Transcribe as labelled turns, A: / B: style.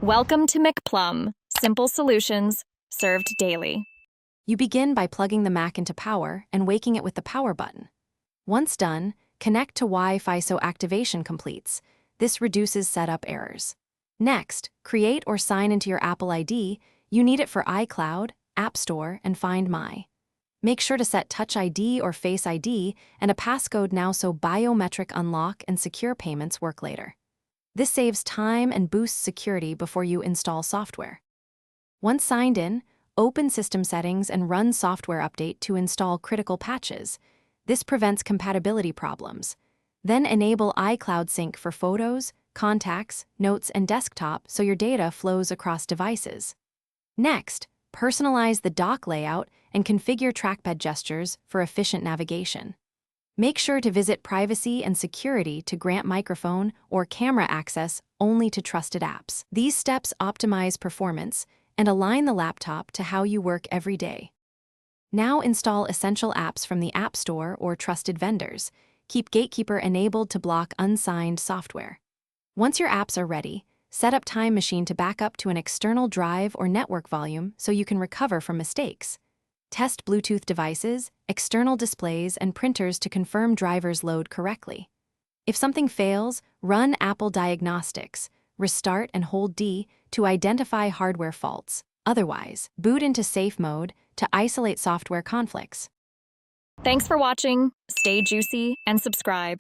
A: Welcome to McPlum, simple solutions served daily.
B: You begin by plugging the Mac into power and waking it with the power button. Once done, connect to Wi-Fi so activation completes. This reduces setup errors. Next, create or sign into your Apple ID. You need it for iCloud, App Store, and Find My. Make sure to set Touch ID or Face ID and a passcode now so biometric unlock and secure payments work later. This saves time and boosts security before you install software. Once signed in, open System Settings and run Software Update to install critical patches. This prevents compatibility problems. Then enable iCloud Sync for photos, contacts, notes, and desktop so your data flows across devices. Next, personalize the dock layout and configure trackpad gestures for efficient navigation. Make sure to visit Privacy and Security to grant microphone or camera access only to trusted apps. These steps optimize performance and align the laptop to how you work every day. Now install essential apps from the App Store or trusted vendors. Keep Gatekeeper enabled to block unsigned software. Once your apps are ready, set up Time Machine to back up to an external drive or network volume so you can recover from mistakes. Test Bluetooth devices, external displays, and printers to confirm drivers load correctly. If something fails, run Apple Diagnostics, restart and hold D to identify hardware faults. Otherwise, boot into safe mode to isolate software conflicts.
A: Thanks for watching. Stay juicy and subscribe.